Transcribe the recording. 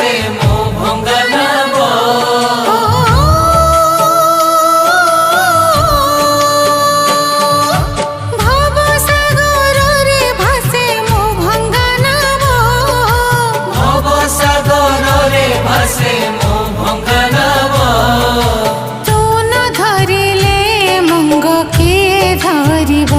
ভাসে মো ভঙ্গা নব। ভবসাগরে ভাসে মো ভঙ্গা নব। ভবসাগরে ভাসে মো ভঙ্গা নব। তু ন ধরিলে মঙ্গ কে ধরিব।